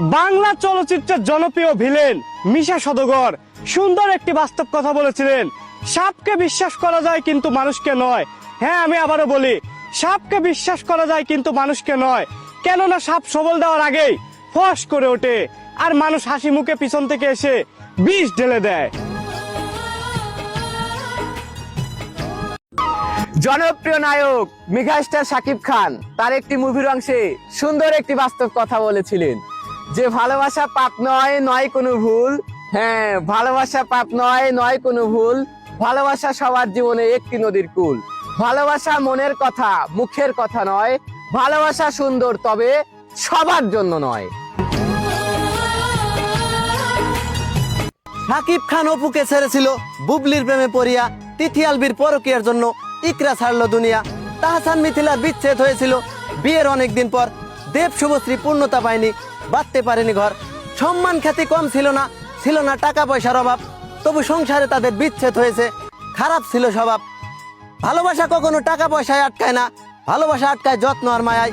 বাংলা চলচ্চিত্রের জনপ্রিয় ভিলেন মিশা সওদাগর সুন্দর একটি বাস্তব কথা বলেছিলেন, সাপকে বিশ্বাস করা যায় কিন্তু মানুষকে নয়। হ্যাঁ, আমি আবারও বলি, সাপকে বিশ্বাস করা যায় কিন্তু মানুষকে নয়। কেননা সাপ সবল দেওয়ার আগেই ফস করে ওঠে, আর মানুষ হাসি মুখে পিছন থেকে এসে বিষ ঢেলে দেয়। জনপ্রিয় নায়ক মেগাস্টার শাকিব খান তার একটি মুভির অংশে সুন্দর একটি বাস্তব কথা বলেছিলেন যে ভালোবাসা পাপ নয়, নয় কোনো ভুল। হ্যাঁ, ভালোবাসা পাপ নয়, নয় কোনো ভুল। ভালোবাসা সবার জীবনে একটি নদীর কূল। ভালোবাসা মনের কথা, মুখের কথা নয়। ভালোবাসা সুন্দর, তবে সবার জন্য নয়। শাকিব খান অপুকে ছেড়েছিল বুবলির প্রেমে পড়িয়া, তিথি আলবির পরকীয়ার জন্য ইকরা ছাড়লো দুনিয়া। তাহসান মিথিলার বিচ্ছেদ হয়েছিল বিয়ের অনেকদিন পর। দেব শুভশ্রী পূর্ণতা পায়নি, বাঁধতে পারেনি ঘর। সম্মান খ্যাতি কম ছিল না, ছিল না টাকা পয়সার অভাব, তবু সংসারে তাদের বিচ্ছেদ হয়েছে, খারাপ ছিল স্বভাব। ভালোবাসা কখনো টাকা পয়সায় আটকায় না, ভালোবাসা আটকায় যত্ন আর মায়ায়।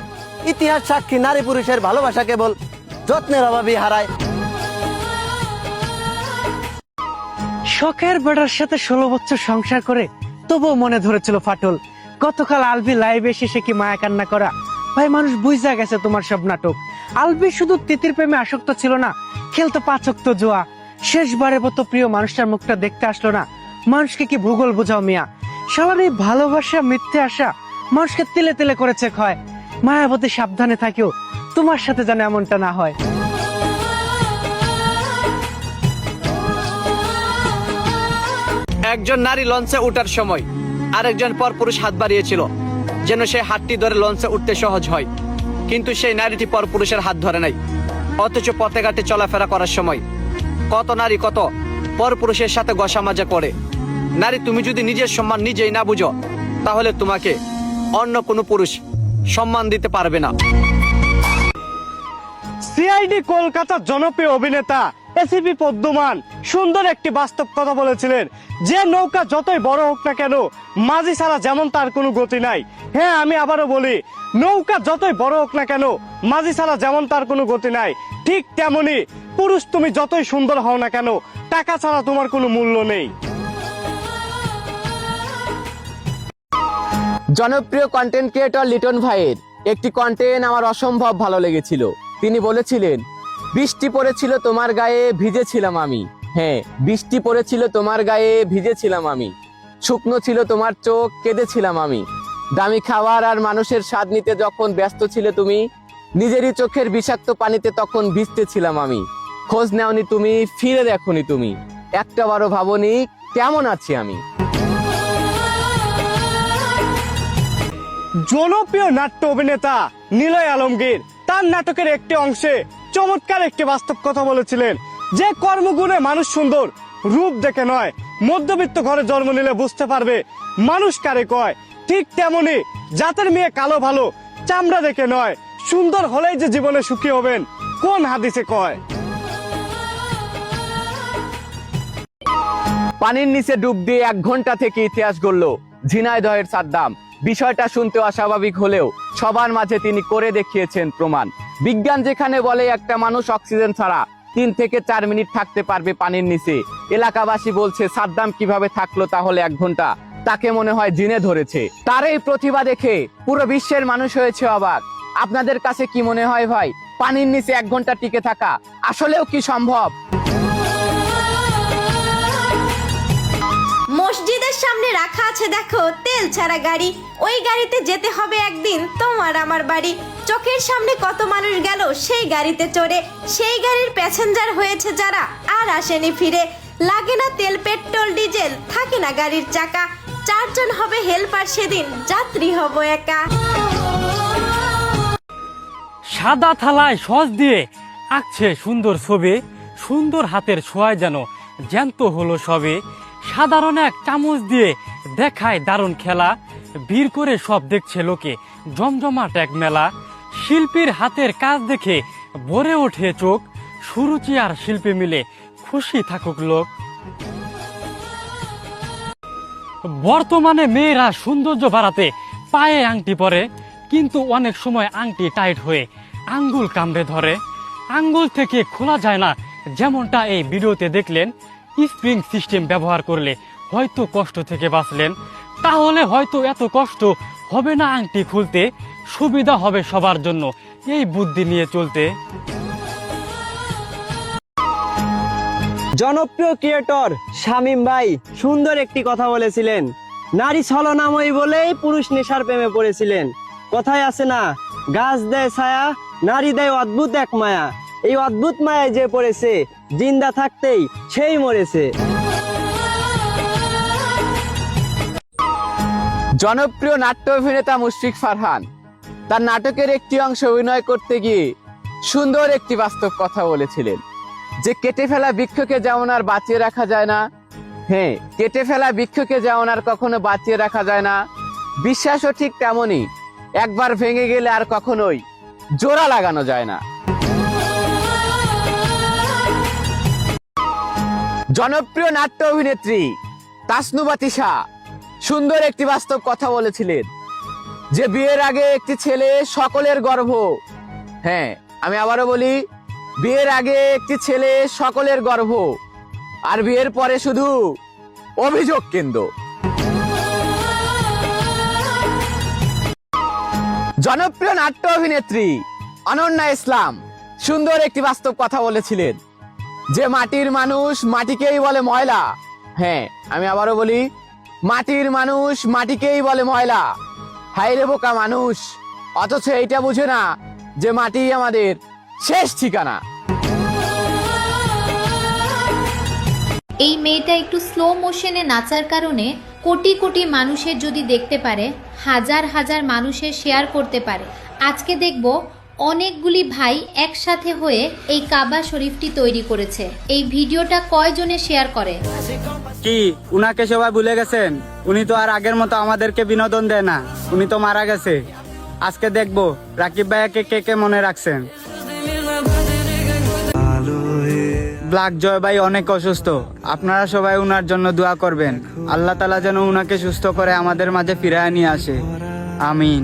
ইতিহাস সাক্ষী নারী পুরুষের ভালোবাসা কেবল যত্নের অভাবই হারায়। শখের বেড়ার সাথে 16 বছর সংসার করে তবুও মনে ধরেছিল ফাটল। গতকাল আলবি লাইভে এসে সে কি মায়া কান্না করা। ভাই, মানুষ বুঝা গেছে তোমার সব নাটক। আলবি শুধু তিতির প্রেমে আসক্ত ছিল না, খেলতো 5 ওয়াক্ত জুয়া। শেষবারের মতো প্রিয় মানুষটার মুখটা দেখতে আসলো না। মানুষকে কি ভূগোল বোঝাও মিয়া? সবার এই ভালোবাসা মিথ্যে আশা মানুষকে তিলে তিলে করেছে ক্ষয়। মায়াবতী সাবধানে থাকিও, তোমার সাথে যেন এমনটা না হয়। একজন নারী লঞ্চে উঠার সময় আরেকজন পরপুরুষ হাত বাড়িয়েছিল যেন সেই হাতটি ধরে লঞ্চে উঠতে সহজ হয়, কিন্তু সেই নারীটি পরপুরুষের হাত ধরে নাই। অথচ পথে ঘাটে চলাফেরা করার সময় কত নারী কত পরপুরুষের সাথে গসা মাজা করে। নারী, তুমি যদি নিজের সম্মান নিজেই না বুঝো, তাহলে তোমাকে অন্য কোনো পুরুষ সম্মান দিতে পারবে না। সিআইডি কলকাতার জনপ্রিয় অভিনেতা এসিপি পদ্মমান সুন্দর একটি বাস্তব কথা বলেছিলেন যে নৌকা যতই বড় হোক না কেন, মাঝি ছাড়া যেমন তার কোনো গতি নাই। হ্যাঁ, আমি আবারও বলি, নৌকা যতই বড় হোক না কেন, মাঝি ছাড়া যেমন তার কোনো গতি নাই, ঠিক তেমনি পুরুষ তুমি যতই সুন্দর হও না কেন, টাকা ছাড়া তোমার কোনো মূল্য নেই। জনপ্রিয় কন্টেন্ট ক্রিয়েটর লিটন ভাইয়ের একটি কন্টেন্ট আমার অসম্ভব ভালো লেগেছিল। তিনি বলেছিলেন, বৃষ্টি পড়েছিল তোমার গায়ে, ভিজেছিলাম আমি। হ্যাঁ, বৃষ্টি পড়েছিল তোমার গায়ে, ভিজেছিলাম আমি। শুকনো ছিল তোমার চোখ, কেঁদেছিলাম আমি। দামি খাবার আর মানুষের স্বাদ নিতে যখন ব্যস্ত ছিলে তুমি, নিজেরই চোখের বিষাক্ত পানিতে তখন ভিজতেছিলাম আমি। খোঁজ নেওনি তুমি, ফিরে দেখোনি তুমি, একটাবারও ভাবনি কেমন আছি আমি। জনপ্রিয় নাট্য অভিনেতা নিলয় আলমগীর তার নাটকের একটি অংশে চমৎকার একটি বাস্তব কথা বলেছিলেন যে কর্মগুণে মানুষ সুন্দর, রূপ দেখে নয়। মধ্যবিত্ত ঘরে জন্ম নিলে বুঝতে পারবে মানুষ কারে কয়। ঠিক তেমনি জাতের মেয়ে কালো ভালো, চামড়া দেখে নয়। সুন্দর হলেই যে জীবনে সুখী হবেন, কোন হাদিসে কয়? পানির নিচে ডুব দিয়ে 1 ঘন্টা থেকে ইতিহাস গড়ল ঝিনাইদহের সাদ্দাম। বিষয়টা শুনতে অস্বাভাবিক হলেও সবার মাঝে তিনি করে দেখিয়েছেন প্রমাণ। বিজ্ঞান যেখানে বলে একটা মানুষ অক্সিজেন ছাড়া 3 থেকে 4 মিনিট থাকতে পারবে পানির নিচে, এলাকাবাসী বলছে সাদ্দাম কিভাবে থাকলো তাহলে 1 ঘন্টা? তাকে মনে হয় জিনে ধরেছে। তার এই প্রতিভা দেখে পুরো বিশ্বের মানুষ হয়েছে অবাক। আপনাদের কাছে কি মনে হয় ভাই, পানির নিচে 1 ঘন্টা টিকে থাকা আসলেও কি সম্ভব? মসজিদের সামনে রাখা আছে দেখো তেল ছাড়া গাড়ি, ওই গাড়িতে যেতে হবে একদিন তোমার আমার বাড়ি। চোখের সামনে কত মানুষ গেল সেই গাড়িতে চড়ে, সেই গাড়ির প্যাসেঞ্জার হয়েছে যারা আর আসেনি ফিরে। লাগে না তেল পেট্রোল ডিজেল, থাকে না গাড়ির চাকা, 4 জন হবে হেল্পার সেদিন, যাত্রী হব একা। সাদা থালায় সস দিয়ে আঁকছে সুন্দর ছবি, সুন্দর হাতের ছোঁয়ায় যেন জ্যান্ত হলো সবে। সাধারণ এক চামচ দিয়ে দেখায় দারুণ খেলা, ভিড় করে সব দেখছে লোকে, জমজমাট এক মেলা। শিল্পীর হাতের কাজ দেখে ভরে ওঠে চোখ, সুরুচি আর শিল্পী মিলে খুশি থাকুক লোক। বর্তমানে মেয়েরা সৌন্দর্য বাড়াতে পায়ে আংটি পরে, কিন্তু অনেক সময় আংটি টাইট হয়ে আঙ্গুল কামড়ে ধরে। আঙ্গুল থেকে খোলা যায় না, যেমনটা এই ভিডিওতে দেখলেন। স্প্রিং সিস্টেম ব্যবহার করলে হয়তো কষ্ট থেকে বাঁচলেন, তাহলে হয়তো এত কষ্ট হবে না আংটি খুলতে, সুবিধা হবে সবার জন্য এই বুদ্ধি নিয়ে চলতে। জনপ্রিয় ক্রিয়েটর শামীম ভাই সুন্দর একটি কথা বলেছিলেন, নারী ছলনাময়ী বলেই পুরুষ নেশার প্রেমে পড়েছিলেন। কথায় আছে না, গাছ দেয় ছায়া, নারী দেয় অদ্ভুত এক মায়া। এই অদ্ভুত মায়ায় যে পড়েছে, জিন্দা থাকতেই সেই মরেছে। জনপ্রিয় নাট্য অভিনেতা মুশফিক ফারহান তার নাটকের একটি অংশ অভিনয় করতে গিয়ে সুন্দর একটি বাস্তব কথা বলেছিলেন, যে কেটে ফেলা বৃক্ষকে যেমন আর বাঁচিয়ে রাখা যায় না, হ্যাঁ, কেটে ফেলা বৃক্ষকে যেমন আর কখনো বাঁচিয়ে রাখা যায় না, বিশ্বাসও ঠিক তেমনই, একবার ভেঙে গেলে আর কখনোই জোড়া লাগানো যায় না। জনপ্রিয় নাট্য অভিনেত্রী তাসনুবা তিশা সুন্দর একটি বাস্তব কথা বলেছিলেন, যে বিয়ের আগে একটি ছেলে সকলের গর্ব। হ্যাঁ, আমি আবারও বলি, বিয়ের আগে একটি ছেলে সকলের গর্ব, আর বিয়ের পরে শুধু অভিযোগ কেন্দ্র। জনপ্রিয় নাট্য অভিনেত্রী অনন্যা ইসলাম সুন্দর একটি বাস্তব কথা বলেছিলেন, যে মাটির মানুষ মাটিকেই বলে ময়লা। হ্যাঁ, আমি আবারও বলি, মাটির মানুষ মাটিকেই বলে ময়লা। হায় রে বোকা মানুষ, অথচ এইটা বুঝে না যে মাটি আমাদের শেষ ঠিকানা। এই মেয়েটা একটু স্লো মোশনে নাচার কারণে কোটি কোটি মানুষের যদি দেখতে পারে, হাজার হাজার মানুষের শেয়ার করতে পারে। আজকে দেখব অনেকগুলি ভাই একসাথে হয়ে এই কাবা শরীফটি তৈরি করেছে। এই ভিডিওটা কয়জনে শেয়ার করে? কি উনাকে সবাই ভুলে গেছেন? উনি তো আর আগের মতো আমাদেরকে বিনোদন দেয় না, উনি তো মারা গেছে। আজকে দেখবো রাকিব ভাইয়াকে কে কে মনে রাখছেন। ব্ল্যাক জয় ভাই অনেক অসুস্থ, আপনারা সবাই উনার জন্য দোয়া করবেন, আল্লাহ তাআলা যেন উনাকে সুস্থ করে আমাদের মাঝে ফিরায় নিয়ে আসে, আমিন।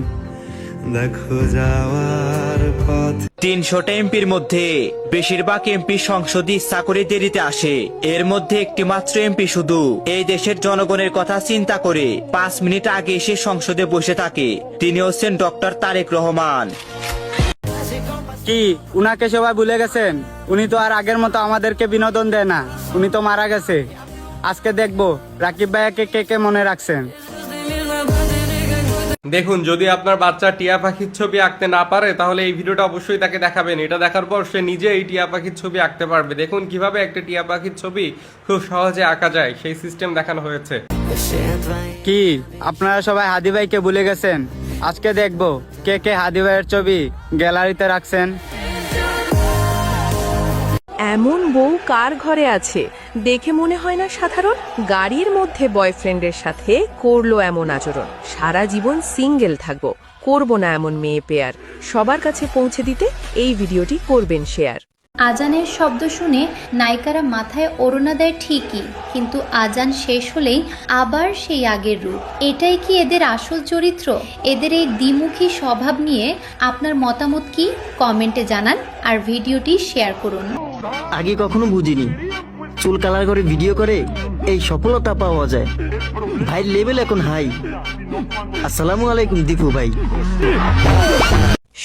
300টা এমপির মধ্যে বেশিরভাগ এমপি সংসদে ইচ্ছা করে দেরিতে আসে। এর মধ্যে একটি মাত্র এমপি শুধু এই দেশের জনগণের কথা চিন্তা করে 5 মিনিট আগে এসে সংসদে বসে থাকে। তিনি হচ্ছেন ডক্টর তারেক রহমান। কি উনাকে সবাই ভুলে গেছেন? উনি তো আর আগের মতো আমাদেরকে বিনোদন দেয় না, উনি তো মারা গেছে। আজকে দেখবো রাকিব ভাইয়াকে কে কে মনে রাখছেন। দেখুন, যদি আপনার বাচ্চা টিয়া পাখির ছবি আঁকতে না পারে তাহলে এই ভিডিওটা অবশ্যই তাকে দেখাবেন। এটা দেখার পর সে নিজে এই টিয়া পাখির ছবি আঁকতে পারবে। দেখুন কিভাবে একটা টিয়া পাখির ছবি খুব সহজে আঁকা যায়, সেই সিস্টেম দেখানো হয়েছে। কি আপনারা সবাই হাদি ভাইকে ভুলে গেছেন? আজকে দেখবো কে কে হাদি ভাইয়ের ছবি গ্যালারিতে রাখছেন। এমন বউ কার ঘরে আছে? দেখে মনে হয় না সাধারণ। গাড়ির মধ্যে বয়ফ্রেন্ডের সাথে করলো এমন আচরণ। সারা জীবন সিঙ্গেল থাকবো, করব না এমন মেয়ে পেয়ার। সবার কাছে পৌঁছে দিতে এই ভিডিওটি করবেন শেয়ার। আজানের শব্দ শুনে নায়িকারা মাথায় ওড়না দেয় ঠিকই, কিন্তু আজান শেষ হলেই আবার সেই আগের রূপ। এটাই কি এদের আসল চরিত্র? এদের এই দ্বিমুখী স্বভাব নিয়ে আপনার মতামত কি? কমেন্টে জানান আর ভিডিওটি শেয়ার করুন। আগে কখনো বুঝিনি চুল কালার করে ভিডিও করে এই সফলতা পাওয়া যায়। ভাইয়ের লেভেল এখন হাই। আসসালামু আলাইকুম দীপু ভাই।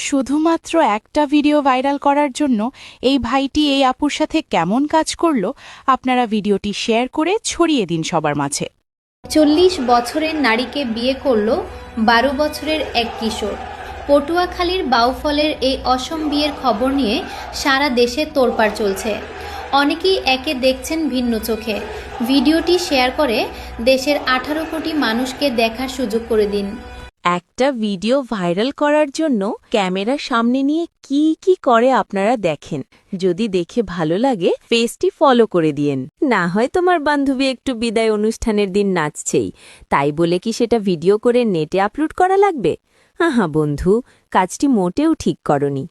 শুধুমাত্র একটা ভিডিও ভাইরাল করার জন্য এই ভাইটি এই আপুর সাথে কেমন কাজ করলো, আপনারা ভিডিওটি শেয়ার করে ছড়িয়ে দিন সবার মাঝে। 40 বছরের নারীকে বিয়ে করলো 12 বছরের এক কিশোর। পটুয়াখালীর বাউফলের এই অসম বিয়ের খবর নিয়ে সারা দেশে তোড়পাড় চলছে। অনেকেই একে দেখছেন ভিন্ন চোখে। ভিডিওটি শেয়ার করে দেশের 18 কোটি মানুষকে দেখার সুযোগ করে দিন। একটা ভিডিও ভাইরাল করার জন্য ক্যামেরার সামনে নিয়ে কি কি করে আপনারা দেখেন। যদি দেখে ভালো লাগে পেজটি ফলো করে দিয়েন। না হয় তোমার বান্ধবী একটু বিদায় অনুষ্ঠানের দিন নাচছেই, তাই বলে কি সেটা ভিডিও করে নেটে আপলোড করা লাগবে? আহা বন্ধু, কাজটি মোটেও ঠিক করনি।